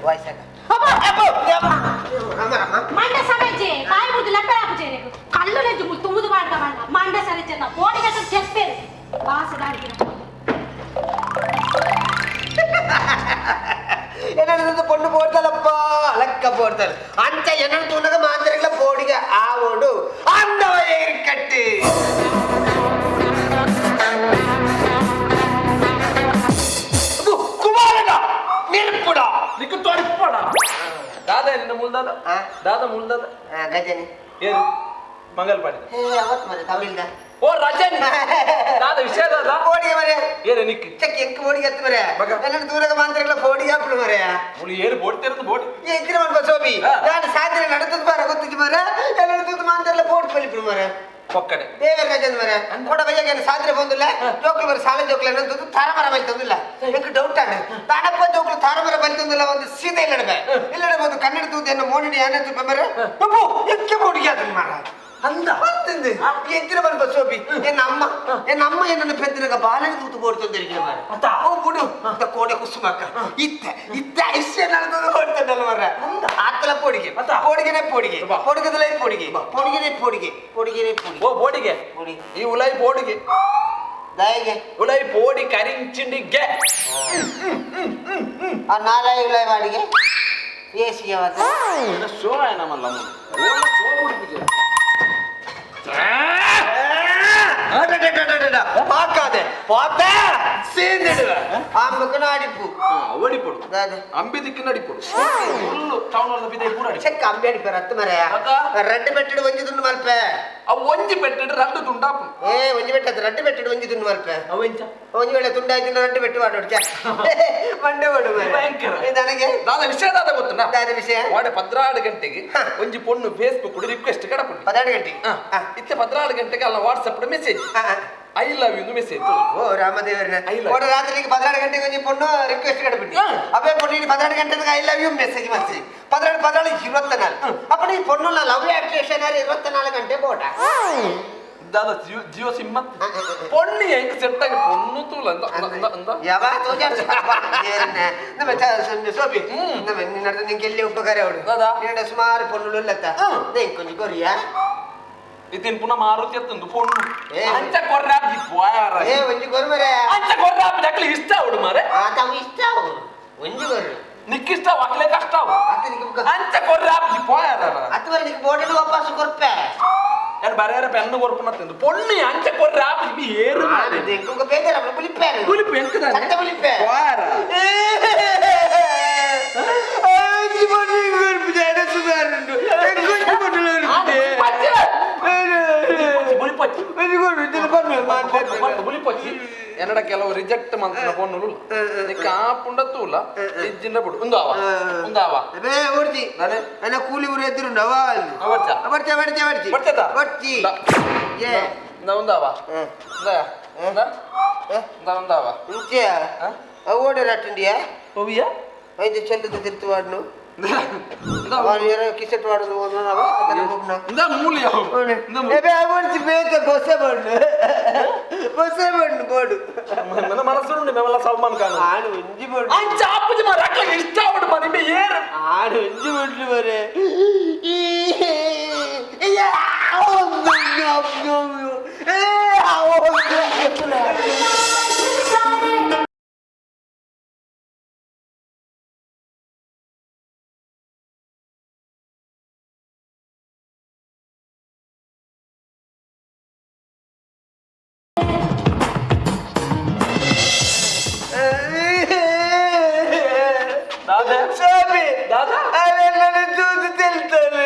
वायसाका मांडा सरायचे काय बुद्धीला पेळाचे रे खाल्लो नाही तुम्ही वाढता मांडा मांडा सरायचे ना बॉडी का चेस्ते बास गाडी ಏನಂತ ಪೊಣ್ಣು ಬೋಡ್ತಲ್ಲಪ್ಪ ಅಲಕ್ಕ ಬೋಡ್ತಲ್ಲ ಅಂಚ ಏನಂತ ಉನಗ ಮಾಂದ್ರಿಗಳ ಬೋಡಿಗೆ ಆವೋಡು ಅಂದವ ಏರ್ಕಟ್ಟಿ ಕುಮಾರನ ನಿರ್ಪುಡ ನಿಕ್ಕು ತೋರಿಸ್ಪಡ ದಾದ ನಿನ್ನ ಮುಲ್ದಾದ ದಾದ ಮುಲ್ದಾದ ಗಜನಿ ಏನು ಮಂಗಲ್ ಪಾಡಿ ಅವತ್ತು ಮರೆ ತಮಿಳ್ದ ಓ ರಜನ್ ದಾದ ವಿಷಯ ದಾದ ಬೋಡಿಗೆ ಮರೆ ಏನು ನಿಕ್ಕು ಚೆಕ್ ಎಂಕ್ ಬೋಡಿಗೆ ಎತ್ತು ಮರೆ ನನ್ನ ದೂರಗ ಮಾಂದ್ರಿಗಳ ಬೋಡಿಗೆ ಹಾಕ್ಬಿಡು ಮರೆ ಮುಳಿ ಏನು ಬೋಡ್ತಿರೋದು ಬೋಡಿ ಎಂಕ್ರಿ ಮಾಡ್ಬೋ ಸೋಬಿ ನಾನು ಸಾಧನೆ ನಡೆದದ್ದು ಬಾರ ಗೊತ್ತಿದ್ದು ಮರೆ ಎಲ್ಲ ದೂದು ಮಾಂದ್ರಿಗಳ ಬೋಡ್ ಪಲಿಬಿಡು ಮರೆ ಪಕ್ಕಡೆ ದೇವರ ಗಜನ್ ಮರೆ ಕೊಡ ಬಯ್ಯಾಗ ಸಾಧನೆ ಬಂದಿಲ್ಲ ಜೋಕ್ಲು ಮರೆ ಸಾಲ ಜೋಕ್ಲು ಅನ್ನೋದು ತಾರಮರ ಬಲಿ ತಂದಿಲ್ಲ ಎಂಕ್ ಡೌಟ್ ಆಡ ತಾನಪ್ಪ ಜೋಕ್ಲು ತಾರಮರ ಬಲಿ ತಂದಿಲ್ಲ ಒಂದು ಸೀದೆ ಇಲ್ಲಡಬೆ ಇಲ್ಲಡೆ ಬಂದು ಕನ್ನಡ ತೂದೆಯನ್ನು ಮೋಣಿನಿ ಏನಾಯ್ತು ಮರೆ ಬಬ್ಬು ಎಂಕೆ ಬೋಡಿಗೆ ಅದನ್ನ ಮಾರ ಅಂದ ಅಂತಂದೆ ಎಂತಿನ ಬಂದು ಸೋಬಿ ಎನ್ನಮ್ಮ ಏನನ್ನು ಪೆಂದಿನಾಗ ಬಾಲನ ತೂತು ಬೋಡ್ತಂದಿರಿಗೆ ಮಾರ ಓ ಬುಡು ಕೋಡೆ ಕುಸುಮಕ್ಕ ಇತ್ತ ಇಷ್ಟೇ ನಡೆದು ಓಡ್ತಂದಲ್ಲ ಮರ ಆತಲ ಪೋಡಿಗೆ ಪೋಡಿಗೆನೆ ಪೋಡಿಗೆ ಪೋಡಿಗೆದಲೈ ಪೋಡಿಗೆ ಪೋಡಿಗೆನೆ ಪೋಡಿಗೆ ಪೋಡಿಗೆನೆ ಪೋಡಿಗೆ ಓ ಬೋಡಿಗೆ ಈ ಉಲೈ ಬೋಡಿಗೆ ದಾಯಿಗೆ ಉಲೈ ಪೋಡಿ ಕರಿಂಚಿಂಡಿಗೆ ಆ ನಾಲಾಯಿ ಉಲೈ ಬಾಡಿಗೆ ಏಸಿಗೆ ಮಾತ್ರ ಶೋ ಏನಮಲ್ಲ ಶೋ ಬಿಡ್ಬಿಟ್ಟೆ ಪಾಕಾದೆ ಪಾತೆ ಸೇಂದಿಡುವ ಆ ಮುಖನ ಅಡಿಪು ಓಡಿಪಡು ಅಂಬಿ ದಿಕ್ಕಿನ ಅಡಿಪಡು ಫುಲ್ಲು ಟೌನ್ ಅಲ್ಲಿ ಬಿದೆ ಪೂರ ಅಡಿ ಚೆಕ್ ಅಂಬಿ ಅಡಿಪ ರತ್ತು ಮರೆ ರೆಡ್ ಬೆಟ್ಟಡು ಒಂಜಿ ದುಂಡು ಮಲ್ಪೆ ಅವು ಒಂಜಿ ಬೆಟ್ಟಿಡು ರೆಡ್ ತುಂಡಾಪು ಒಂಜಿ ಬೆಟ್ಟದ ರೆಡ್ ಬೆಟ್ಟಡು ಒಂಜಿ ದುಂಡು ಮಲ್ಪೆ ಅವೆಂಚ ಒಂಜಿ ವೇಳೆ ತುಂಡಾಯ್ತು ರೆಡ್ ಬೆಟ್ಟು ಮಾಡೋಡು ಚ ಮಂಡೆ ಓಡು ಭಯಂಕರ ನನಗೆ ದಾದ ವಿಷಯ ದಾದ ಗೊತ್ತುನಾ ದಾದ ವಿಷಯ ವಾಡೆ 16 ಗಂಟೆಗೆ ಒಂಜಿ ಪೊಣ್ಣು ಫೇಸ್ಬುಕ್ ರಿಕ್ವೆಸ್ಟ್ ಕಡಪುಂಡು 16 ಗಂಟೆಗೆ ಇತ್ತೆ 16 ಗಂಟೆಗೆ ಅಲ್ಲ WhatsApp message I love you message ಓ ರಾಮದೇವರನ್ನ ಓಡ ರಾತ್ರಿಗೆ 16 ಗಂಟೆಗೆ ಒಂಜಿ ಪೊಣ್ಣು ರಿಕ್ವೆಸ್ಟ್ ಕಡಬಿಟ್ಟು ಅವೇ ಪೊಣ್ಣು 16 ಗಂಟೆಗೆ ಐ ಲವ್ ಯು ಮೆಸೇಜ್ ಮಾಡ್ಸಿ 16 24 ಅಪ್ಪನ ಈ ಪೊಣ್ಣು ಲವ್ ಆಕ್ಟೇಷನ್ 24 ಗಂಟೆ ಬೋಟ ದಾದ ಜಿಯೋ ಸಿಮ್ ಮತ್ತೆ ಪೊಣ್ಣಿ ಹೆಂಗ್ ಸೆಟ್ ಆಗಿ ಪೊಣ್ಣು ತೂಲ ಅಂತ ಯಾವ ತೋಜಾ ನಮ್ಮ ಸೋಬಿ ನಮ್ಮ ನಿನ್ನ ನಿಂಗೆ ಎಲ್ಲಿ ಉಪಕಾರ ಅವಳು ನಿನ್ನ ಸುಮಾರು ಪೊಣ್ಣು ಲತ್ತ ಕೊಂಚ ಕೊರಿಯಾ ಇದನ್ ಪುನಃ ಮಾರುತಿ ಎತ್ತಂದು ಪೊಣ್ಣು ಅಂಚ ಕೊರ್ರಾಪಿ ಪೋಯಾರ ಒಂಜಿ ಕೊರು ಮರೆ ಅಂಚ ಕೊರ್ರಾಪಿ ನಕ್ಲಿ ಇಷ್ಟ ಅವಡು ಮಾರೆ ತಾವು ಇಷ್ಟ ಅವು ಒಂಜಿ ಕೊರು ನಿಕ್ಕಿಷ್ಟ ವಾಕ್ಲೆ ಕಷ್ಟ ಅವು ಅಂಚ ಕೊರ್ರಾಪಿ ಪೋಯಾರ ಅದು ಬರ ನಿಕ್ ಬೋರ್ಡಿನ ವಾಪಸ್ ಕೊರ್ಪೆ ಯಾರು ಬರೆಯಾರ ಪೆನ್ನು ಕೊರ್ಪನ ತಿಂದು ಪೊಣ್ಣಿ ಅಂಚ ಕೊರ್ರಾಪಿ ಬಿ ಏರು ಮಾರೆ ದೆಂಗುಗ ಬೇಜಾರ ಬುಲಿಪೆ ಬುಲಿಪೆ ಎಂಕದ ಸಂತ ಬುಲಿಪೆ ಪೋಯಾರ ಅಂಚಿ ಬೋರ್ಡಿ ಕೊರ್ಪೆ ಜನ ಸುಮಾರುಂಡು ಎಂಕೊಂಚ ಬೋರ್ಡಿನ ಎನ್ನಡ ಕೆಲವು ರಿಜೆಕ್ಟ್ ಮಂತ್ರ ಫೋನ್ ನಿಕ್ಕ ಆಪುಂಡ ತೂಲ ಇಜ್ಜಿನ ಬಿಡು ಉಂದಾವ ಬೇ ಓಡ್ತಿ ನಾನೇ ಅನ್ನ ಕೂಲಿ ಊರು ಎದ್ರು ನವ ಬರ್ಚ ಬರ್ತಿ ಏ ಉಂದಾವ ಉಂದಾವ ಇಂಚೆ ಓಡೆ ರಾಟಂಡಿಯಾ ಓವಿಯ ಐದು ಚಂದದ ತಿರ್ತು ವಾಡ್ನು ಕಿಸೆಟ್ ವಾಡೋದು ಇಂದ ಮೂಲಿಯ ಅವರ್ತಿ ಬೇಕ ಬೊಸೆ ಬಣ್ಣು ಬೋಡು ನನ್ನ ಮನಸ್ಸುಂಡು ಮೇವೆಲ್ಲ ಸಲ್ಮಾನ್ ಖಾನ್ ಆಡು ಒಂಜಿ ಬೋಡು ಅಂಚ ಅಪ್ಪಜಿ ಮಾರ ಅಕ್ಲಗೆ ಇಷ್ಟ ಅವಡು ಮನೆ ಬಿ ಏರು ಆಡು ಒಂಜಿ ಬೋಡ್ಲಿ ಮರೆ दादा अरे दूध तेलतल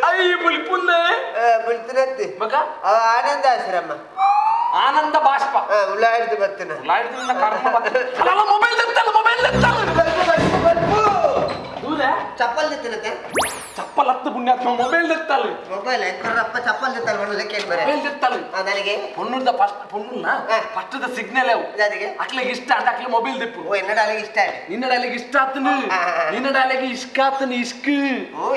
आई बुलपुन्ने बुलतनत्ते बघा आनंद आश्रम आनंद बाष्प उलायड बत्तನ ಉಲಾಯ್ಡಿನ ಕರ್ಮ ಬತ್ತ ಮೊಬೈಲ್ ದೂರ ಚಪ್ಪಲ್ ತೆತ್ತನತೆ ಚಪ್ಪಲ್ ಹತ್ತು ಪುಣ್ಯಾತ್ಮ ಮೊಬೈಲ್ ತೆತ್ತಲ್ಲ ಮೊಬೈಲ್ ಎಂಕರಪ್ಪ ಚಪ್ಪಲ್ ತೆತ್ತಲ್ಲ ಬಣ್ಣದ ಕೇಳಿ ಬರೆ ಮೊಬೈಲ್ ತೆತ್ತಲ್ಲ ನನಗೆ ಪೊಣ್ಣುದ ಪೊಣ್ಣುನ ಫಸ್ಟ್ ಸಿಗ್ನಲ್ ಅವು ಅದಕ್ಕೆ ಅಕ್ಲೆಗೆ ಇಷ್ಟ ಅಂತ ಅಕ್ಲೆ ಮೊಬೈಲ್ ತೆಪ್ಪು ಓ ಎನ್ನಡಾಲಿಗೆ ಇಷ್ಟ ನಿನ್ನಡಾಲಿಗೆ ಇಷ್ಟ ಆತನು ನಿನ್ನಡಾಲಿಗೆ ಇಸ್ಕಾತನು ಇಸ್ಕ್ ಓ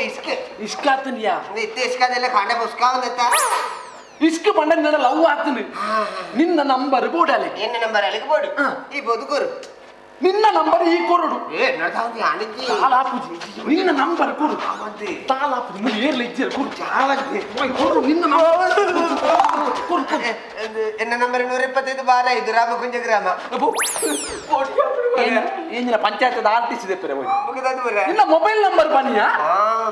ಇಸ್ಕಾತನು ಯಾ ಇತ್ತೆ ಇಸ್ಕಾದೆಲ್ಲ ಕಾಂಡೆ ಬುಸ್ಕಾ ಒಂದತ್ತ ಇಸ್ಕ ಬಂಡ ನಿನ್ನ ಲವ್ ಆತನು ನಿನ್ನ ನಂಬರ್ ಬೋಡಾಲೆ ಎನ್ನ ನಂಬರ್ ಅಲ್ಲಿಗೆ ಬೋಡು ಈ ಬದುಕುರು ನಿನ್ನ ನಂಬರ್ ಈ ಕೊರಡು ನಡಾವ್ದು ಅಣಜಿ ತಾಲಾಪುಜಿ ನಿನ್ನ ನಂಬರ್ ಕೊಡು ತಾಲಾಪುಜಿ ಮುಂದೆ ಏರ್ಲ ಇಜ್ಜೆ ಕೊಡು ಕೊಡು ನಿನ್ನ ನಂಬರ್ ಕೊಡು ಎನ್ನ ನಂಬರ್ 125 ಬಾರ 5 ರಾಮಕುಂಜ ಗ್ರಾಮ ಏನಿನ ಪಂಚಾಯತ್ ಆರ್ಟಿಸಿದೆ ಪೆರೆ ಮುಗಿದದು ಬರ ನಿನ್ನ ಮೊಬೈಲ್ ನಂಬರ್ ಬನ್ನಿಯಾ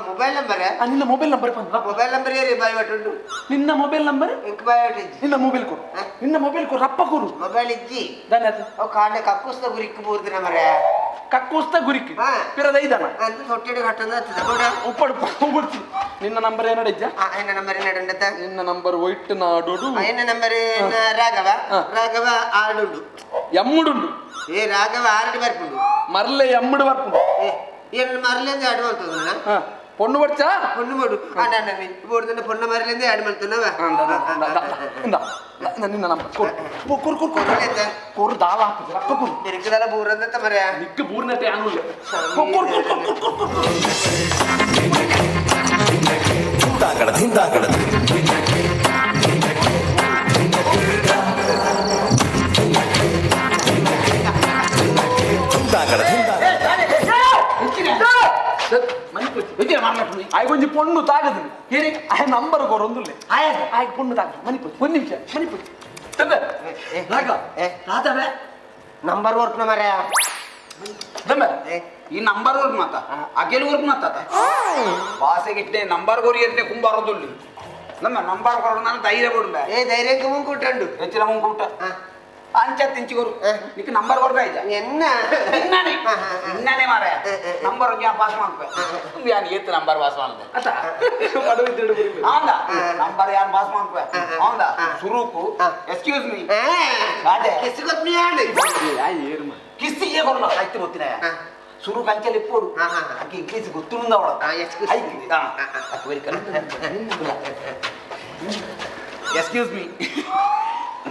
ಮೊಬೈಲ್ ನಂಬರ್ ನಿನ್ನ ಮೊಬೈಲ್ ನಂಬರ್ ಬಂದ ಮೊಬೈಲ್ ನಂಬರ್ ಏರಿ ಬಾಯ್ ಒಟ್ಟು ನಿನ್ನ ಮೊಬೈಲ್ ನಂಬರ್ ಇಂಕ್ ಬಾಯ್ ಒಟ್ಟು ನಿನ್ನ ಮೊಬೈಲ್ ಕೊಡು ನಿನ್ನ ಮೊಬೈಲ್ ಕೊಡು ರಪ್ಪ ಕೊಡು ಮೊಬೈಲ್ ಇಜ್ಜಿ ಧನ್ಯವಾದ ಅವು ಕಾಂಡೆ ಕಕ್ಕುಸ್ತ ಗುರಿಕ್ ಬೂರ್ದಿನ ಮರೆ ಕಕ್ಕೋಸ್ತ ಗುರಿಕಿ ಹಾ. ಪಿರದ ಐದನ ಅಂತ ತೊಟ್ಟಿಡು ಕಟ್ಟಂದ ಹತ್ತದ ಕೂಡ ಉಪ್ಪಡು ಉಪ್ಪಡ್ತಿ ನಿನ್ನ ನಂಬರ್ ಏನಡಿಜ್ಜ ಎನ್ನ ನಂಬರ್ ಏನಡಂಡತ ನಿನ್ನ ನಂಬರ್ ವೈಟ್ ನಾಡೋಡು ಎನ್ನ ನಂಬರ್ ರಾಘವ ರಾಘವ ಆಡುಂಡು ಎಮ್ಮುಡುಂಡು ಏ ರಾಘವ ಆರ್ಡ್ ಬರ್ಪುಂಡು ಮರ್ಲೆ ಎಮ್ಮುಡು ಬರ್ಪುಂಡು ಏ ಏನು ಮರಲಿಂದ ಆಡು ಮಾಡ್ತದ ಹಾ பொண்ணு படிச்சா பொண்ணு மாடு ஆனா நீ போடுறது பொண்ணு மாதிரில இருந்தே ஆட் ಮಾಡ್ತನವ ನಿನ್ನ ನಂಬರ್ ಕೊರು ಕೊರು ಕೊರು ಕೊರಲೇತ ಕೊರು ದಾಳ ಹಾಕಿದ್ರೆ ಅಕ್ಕ ಕೊರು ಇರಕದಲ್ಲ ಬೂರಂದ ತಮರೆ ನಿಕ್ಕ ಬೂರ್ನತೆ ಆನುಲ್ಲ ಕೊರು ಕೊರು ಕೊರು ದಿಂದಾಗಡ ದಿಂದಾಗಡ కొంచెం పొన్ను తాగదు ఆయన నంబర్ ఒక రెండులే ఆయన పొన్ను తాగదు మణిపోయి కొన్ని నిమిషం మణిపోయి ನಂಬರ್ ವರ್ಕ್ ಮರೆ ಈ ನಂಬರ್ ವರ್ಕ್ ಮಾತ ಅಗೆಲ್ ವರ್ಕ್ ಮಾತಾತ ಭಾಷೆಗೆ ಇಟ್ಟೆ ನಂಬರ್ ಗೋರಿ ಇರ್ತೆ ಕುಂಬಾರದುಲ್ಲಿ ನಮ್ಮ ನಂಬರ್ ಕೊರ ನಾನು ಧೈರ್ಯ ಕೊಡ್ಬೆ ಏ ಧೈರ್ಯಕ್ಕೆ ಮುಂಕುಟ್ಟಂಡು ಹೆಚ್ಚಿನ ಮುಂಕೂಟ ಅಂಚ ತಿಂಚಿ ಕೊರು ನಿಕ್ಕೆ ನಂಬರ್ ಕೊರ್ದ ಇದ್ದ ಎನ್ನ ಇನ್ನನೇ ಮಾರ ನಂಬರ್ ಹೋಗಿ ಪಾಸ್ ಮಾಡ್ಬೇಕು ಯಾನ್ ಏತ್ ನಂಬರ್ ಪಾಸ್ ಮಾಡ್ದೆ ಹೌದಾ ನಂಬರ್ ಯಾನ್ ಪಾಸ್ ಮಾಡ್ಬೇಕು ಹೌದಾ ಸುರುಕು ಎಕ್ಸ್ಕ್ಯೂಸ್ ಮೀ ಕಿಸ್ ಗೊತ್ತಿ ಹೇಳಿ ಕಿಸ್ಸಿಗೆ ಕೊರಲ್ಲ ಆಯ್ತು ಗೊತ್ತಿನ ಸುರು ಕಂಚಲ್ಲಿ ಇಪ್ಪೋಡು ಆಕೆ ಇಂಗ್ಲೀಷ್ ಗೊತ್ತಿರುಂದ ಅವಳ ಎಕ್ಸ್ಕ್ಯೂಸ್ ಮೀ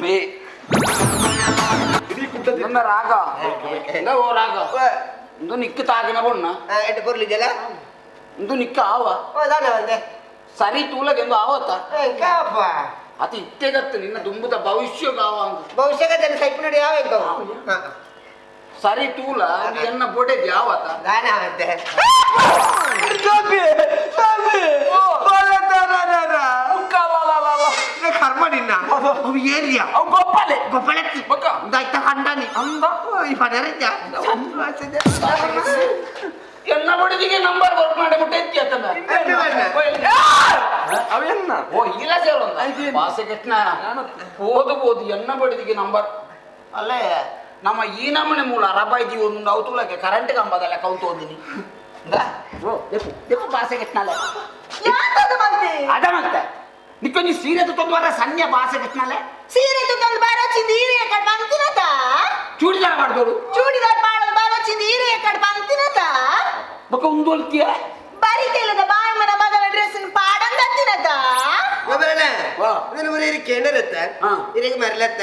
ಮೇ ನನ್ನ ರಾಗ ಓ ರಾಗ ಇಂದು ನಿಕ್ಕ ತಾಗಿನ ಬಣ್ಣ ಎಟ್ಟು ಕೊರ್ಲಿದ್ದಲ್ಲ ಇಂದು ನಿಕ್ಕ ಆವ ಓ ದಾನ ಬಂದೆ ಸರಿ ತೂಲಗೆಂದು ಆವತ್ತ ಕಾಪ ಅತಿ ಇತ್ತೆಗತ್ತು ನಿನ್ನ ದುಂಬುದ ಭವಿಷ್ಯ ಗಾವ ಅಂತ ಭವಿಷ್ಯಕ್ಕೆ ಜನ ಸೈಪ್ ನೋಡಿ ಯಾವ ಎಂಕ ಸರಿ ತೂಲ ಎನ್ನ ಬೋಟೆ ಯಾವತ್ತ ದಾನ ಬಂದೆ ಕರ್ಮ ನಿನ್ನ ಅವು ಏರಿಯಾ ಅವು ಗೊಪ್ಪಲೆ ಗೊಬ್ಬಳತ್ತಿ ಬಕ್ಕ ದಾಯ್ತ ಕಂಡನಿ ಅಂದ ಈ ಪದರಿದ್ದ ಎನ್ನ ಬಡಿದಿಗೆ ನಂಬರ್ ವರ್ಕ್ ಮಾಡಿ ಮುಟ್ಟೆ ಎತ್ತಿ ಅತ್ತಂದ ಅವೆನ್ನ ಓ ಇಲ್ಲ ಸೇರು ಭಾಷೆ ಕೆಟ್ಟನ ಓದಬಹುದು ಎನ್ನ ಬಡಿದಿಗೆ ನಂಬರ್ ಅಲ್ಲೇ ನಮ್ಮ ಈ ನಮ್ಮನೆ ಮೂಲ ಅರಬಾಯ್ದಿ ಒಂದು ಅವತುಲಕ್ಕೆ ಕರೆಂಟ್ ಕಂಬದಲ್ಲ ಕೌತು ಓದಿನಿ ಭಾಷೆ ಕೆಟ್ಟನಲ್ಲ ಅದ ಮತ್ತೆ ನಿಕ್ಕೊಂದು ಸೀರೆ ತೊಂದು ಸಣ್ಣ ಭಾಷೆ ಕೆಟ್ಟನಲ್ಲ ಸೀರೆ ತುಗೊಂಡು ಬಾರೊಚ್ಚಿಂದ ಈರೆಯ ಕಡೆ ಬಂತಿನತ ಚೂಡಿದಾರ ಮಾಡ್ದೋಡು ಚೂಡಿದಾರ್ ಮಾಡೋದು ಬಾರೊಚ್ಚಿಂದ ಈರೆಯ ಕಡೆ ಬಂತಿನತ ಬಕ್ಕ ಉಂದೋಲ್ತಿಯ ಬರಿತೇಲದ ಬಾಯಮ್ಮನ ಮಗನ ಡ್ರೆಸ್ ಪಾಡಂದತ್ತಿನತ ಗೊಬ್ಬರಣ ನಿನ್ನ ಮನೆ ಇರಿಕೆ ಏನಿರುತ್ತ ಇರಿಗೆ ಮರಲತ್ತ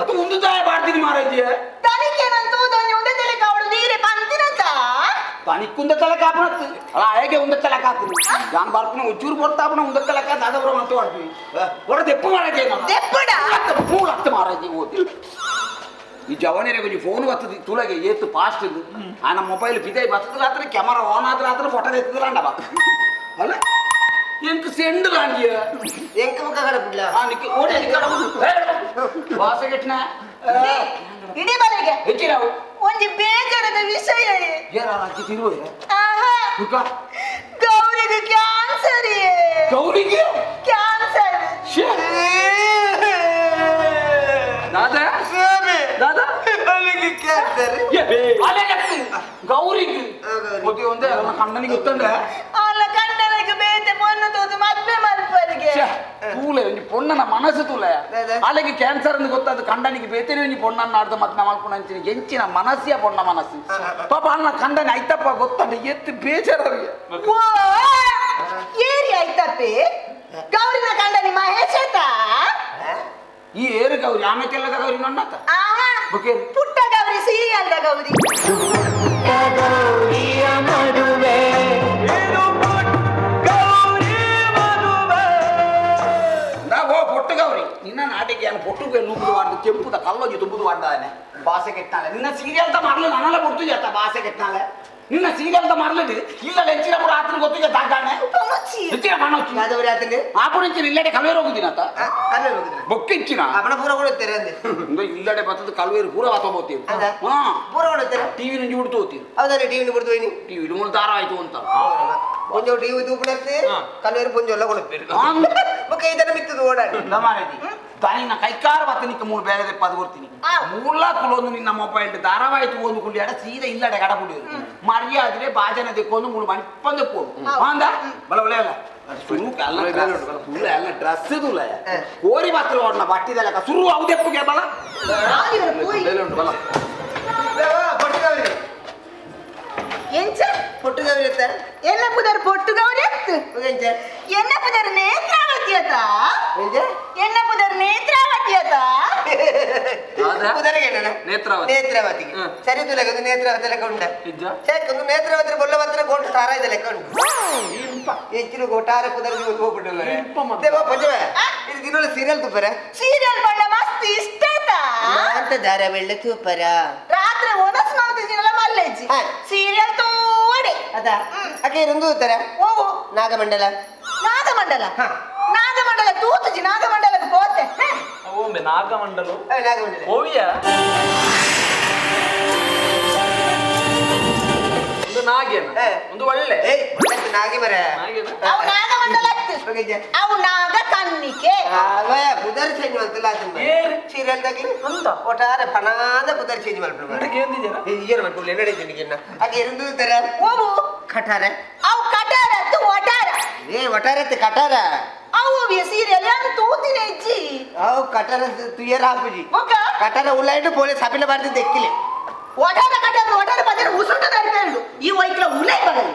ಅದು ಒಂದು ತಾಯ ಮಾಡ್ತೀನಿ ಮಾರಾಜ್ಯ ತನಿಖೆನಂತೂ ದೊಂದು ಉಂಡೆ ತಲೆ ಕಾವಡು ನೀರೆ ಬಂತಿನತ ತನಿಕ್ಕುಂದ ತಲೆ ಕಾಪನತ್ತು ಅಲ್ಲ ಹೇಗೆ ಉಂದ ತಲೆ ಕಾಪನು ನಾನು ಬರ್ತೀನಿ ಒಂಚೂರು ಬರ್ತಾಪನ ಉಂದ ತಲೆ ಕಾತ ಅದವ್ರ ಮತ್ತೆ ಮಾಡ್ತೀವಿ ಹೊರ ದೆಪ್ಪು ಮಾರಾಜ್ಯ ದೆಪ್ಪುಡ ಮೂಲ ಹತ್ತು ಮಾರಾಜ್ಯ ಓದಿ ಈ ಜವಾನಿರೆ ಕೊಂಚ ಫೋನ್ ಬರ್ತದೆ ತುಳಗೆ ಏತು ಫಾಸ್ಟ್ ಇದು ಆ ನಮ್ಮ ಮೊಬೈಲ್ ಬಿದೈ ಬರ್ತದ ಆದ್ರೆ ಕ್ಯಾಮರಾ ಆನ್ ಆದ್ರೆ ಆದ್ರೆ ಫೋಟೋ ಎತ್ತದ್ರ ಅಂಡವ ಅಲ್ಲ ಎಂಕ ಸೆಂಡ್ ಗಾಂಡಿಯ ಎಂಕ ಮುಖ ಕಡಬಿಡ್ಲ ಆ ನಿಕ್ಕೆ ಓಡಿ ನಿಕ್ಕಡ ವಾಸಗೆಟ್ನ ಇಡೀ ಮನೆಗೆ ಹೆಚ್ಚಿನವು ಒಂದು ಬೇಜಾರದ ವಿಷಯ ಯಾರ ಅಜ್ಜಿ ತಿರುವೆ ಆಹಾ ಹುಡುಕ ಗೌರಿಗೆ ಕ್ಯಾನ್ಸರ್ ಗೌರಿಗೆ ಕ್ಯಾನ್ಸರ್ ದಾದಾ ದಾದಾ ಅಲ್ಲಿಗೆ ಕೇಳ್ತಾರೆ ಗೌರಿಗೆ ಮತ್ತೆ ಒಂದೇ ಕಣ್ಣನಿಗೆ ಗೊತ್ತಂದ್ರೆ ಅಲ್ಲ ಗಂಡನಿಗೆ ಬೇತೆ ಮೊನ್ನ ತೋದು ಮದ್ವೆ ಮಲ್ಪರಿಗೆ ತೂಲೆ ಒಂಜಿ ಪೊಣ್ಣನ ಮನಸ್ಸು ತೂಲೆ ಅಲ್ಲಿಗೆ ಕ್ಯಾನ್ಸರ್ ಅಂತ ಗೊತ್ತಾದ ಕಂಡನಿಗೆ ಬೇತೇನೆ ಒಂಜಿ ಪೊಣ್ಣನ ಆಡ್ದ ಮತ್ತೆ ಮಾಡ್ಕೊಂಡು ಅಂತೀನಿ ಎಂಚಿನ ಮನಸ್ಸಿಯ ಪೊಣ್ಣ ಮನಸ್ಸು ಪಾಪ ಅಣ್ಣ ಕಂಡನಿ ಆಯ್ತಪ್ಪ ಗೊತ್ತಂಡ ಎತ್ತು ಬೇಜಾರವ್ರಿಗೆ ಓ ಏರಿ ಆಯ್ತಪ್ಪಿ ಗೌರಿನ ಗಂಡನಿ ಮಹೇಶತ ಈ ಏರು ಗೌರಿ ಆಮೇಕೆಲ್ಲದ ಗೌರಿ ನನ್ನತ್ತ ಆಹಾ ಬುಕೆ ಪುಟ್ಟ ಗೌರಿ ಸೀರಿಯಲ್ದ ಗೌರಿ ಓ ಪುಟ್ಟ ಗೌರಿ ನಿನ್ನ ನಾಟಿಗೆ పొట్టుకు నువ్వు వాడు చెంపుత కళ్ళొచ్చి తుబ్బుదు వాడానే బాస కెట్టాలి నిన్న సీరియల్తో మారలేదు నన్నల గుర్తు చేస్తా బాస కెట్టాలి నిన్న సీరియల్తో మారలేదు ఇళ్ళ తెచ్చినప్పుడు రాత్రి గుర్తు చేస్తా తాగానే తెచ్చిన మన వచ్చి ಯಾವ್ದವ್ರು ಆತಂಗೆ ಆಪುರ ಇಚ್ಚಿನ ಇಲ್ಲಡೆ ಕಲ್ವೇರು ಹೋಗುದಿನತ್ತ ಕಲ್ವೇರು ಹೋಗಿದ್ರೆ ಬೊಕ್ಕಿಚ್ಚಿನ ಅವನ ಪೂರ ಕೊಡುತ್ತಾರೆ ಅಂದೆ ಇಲ್ಲಡೆ ಬರ್ತದ ಕಲ್ವೇರು ಪೂರ ವಾತೋಬೋತೀವಿ ಹೌದಾ? ಪೂರ ಕೊಡುತ್ತಾರೆ ಟಿವಿ నుంచి ಬಿಡ್ತೋತೀವಿ ಹೌದಾ ಟಿವಿ ಬಿಡ್ತು ಹೋಯ್ನಿ ಟಿವಿ ಮೂಲ ದಾರ ಆಯ್ತು ಅಂತ ಕೊಂಚ ಟಿವಿ ತೂಪಿಡತ್ತೆ ಕಲ್ವೇರು ಪುಂಜ ಎಲ್ಲ ಕೊಡುತ್ತೇವೆ ಬೊಕ್ಕ ಇದನ್ನ ಮಿತ್ತದು ಓಡಾಡಿ దాని నా కైకార వత్త నీకు మూడు ಬೇರೆ పది కొడుతుంది మూల కులోందు నిన్న మొబైల్ ಧಾರಾವಾಹಿತು ಒಂದು ಕುಳಿಯಾಡ ಸೀದಾ ಇಲ್ಲಡೆ ಗಡಪುಡಿ ಮರ್ಯಾದ್ರೆ ಬಾಜನ ತೆಕ್ಕೊಂಡು ಮೂರು ಮಣಿ ಪಂದೆ ಪೋಡು ಅಂದ ಬಲ ಒಳ್ಳೆ ಅಲ್ಲ ಸುರು ಎಲ್ಲ ಡ್ರೆಸ್ ಇದುಲ್ಲ ಕೋರಿ ಮಾತ್ರ ಓಡ್ನ ಬಟ್ಟಿದೆಲ್ಲ ಸುರು ಅವದೆಪ್ಪುಗೆ ಬಲ ಬಲ ಎಂಚ ಪೊಟ್ಟುಗವಿ ಇರುತ್ತೆ ಎನ್ನ ಪುದರ್ ಪೊಟ್ಟುಗೌರಿ ಎತ್ತು ಎಂಚ ಎನ್ನ ಪುದರ್ ನೇತ್ರಾವತಿ ಅತ ಎಂಚ ಎನ್ನ ಪುದರ್ ನೇತ್ರಾವತಿ ಅತ ಉದರಗೆ ನೇತ್ರಾವತಿ ನೇತ್ರಾವತಿಗೆ ಸರಿ ತುಲಗೊಂದು ನೇತ್ರಾವತಿ ಲೆಕ್ಕ ಉಂಟ ಇಜ್ಜ ಸೇಕೊಂದು ನೇತ್ರಾವತಿ ಬೊಲ್ಲವತ್ರ ಗೋಟು ತಾರ ಇದೆ ಲೆಕ್ಕ ಉಂಟು ಹೆಚ್ಚಿನ ಗೋಟಾರ ಕುದರ್ಗೆ ಒಂದು ಹೋಗ್ಬಿಟ್ಟು ದೇವ ಪಂಚವೆ ಇದು ದಿನೊಳ ಸೀರಿಯಲ್ ತುಪ್ಪರ ಸೀರಿಯಲ್ ಬಣ್ಣ ಮಸ್ತ್ ಇಷ್ಟ ಅಂತ ದಾರ ಬೆಳ್ಳೆ ತುಪ್ಪರ ರಾತ್ರಿ ಒನಸ್ ಮಾಡ್ತಿದ್ದೀನಲ್ಲ ಮಲ್ಲೇಜಿ ಹಾ. ಸೀರಿಯಲ್ ತೋಡೆ ಅದಾ ಅಕ್ಕೆ ಇರೊಂದು ತರ ಹೋಗು ನಾಗಮಂಡಲ ನಾಗಮಂಡಲ ಹಾ. ನಾಗಮಂಡಲ ತೂತುಜಿ ನಾಗಮಂಡಲಕ್ಕೆ ಹೋತೆ ಓಂಬೆ ನಾಗಮಂಡಲು ನಾಗಮಂಡಲ ಓವಿಯ ಒಂದು ನಾಗೇನ ಹಾ. ಒಂದು ಒಳ್ಳೆ ಏಯ್ ಮತ್ತೆ ನಾಗಿ ಮರ ನಾಗೇನ ಅವು ನಾಗಮಂಡಲ ಬಗೆಜ ಅವು ನಾಗ ಕನ್ನಿಕೆ ಅವಯ ಪುದರ್ ಚೇಂಜ್ ಮಾಡ್ತಿಲ್ಲ ಅದನ್ನ ಏನ್? ಸೀರಿಯಲ್ ದಾಗಿ ಅಂತ ಒಟ್ಟಾರೆ ಪಣಾದ ಪುದರ್ ಚೇಂಜ್ ಮಾಡ್ಬಿಡ್ತಾರೆ ಅದಕ್ಕೆ ಏನಿದೆಯಾ ಏನು ಮಾಡ್ಕೊಳ್ಳಿ ನಡೆಯುತ್ತೆ ಅಕ್ಕೆ ಇರೊಂದು ತರ ಹೋಗು ಕಠಾರ ಅವು ಕಟಾರ ಅತ್ತು ಒಟಾರ ಏ ಒಟ್ಟಾರೆ ಕಠಾರ ಅವು ಸೀರಿಯಲ್ ಯಾರು ತೂತಿನ ಇಜ್ಜಿ ಅವು ಕಠಾರ ತುಯರ ಹಾಪುಜಿ ಒಕ್ಕ ಕಠಾರ ಉಳ್ಳಾಯ್ತು ಪೊಲೀಸ್ ಹಾಪಿನ ಬಾರ್ದು ದೆಕ್ಕಿಲೆ ಒಟಾರ ಕಟಾರ ಒಟಾರ ಬದಲು ಉಸುಟ ಈ ವೈಕ್ಲ ಉಲೈ ಬಗಲಿ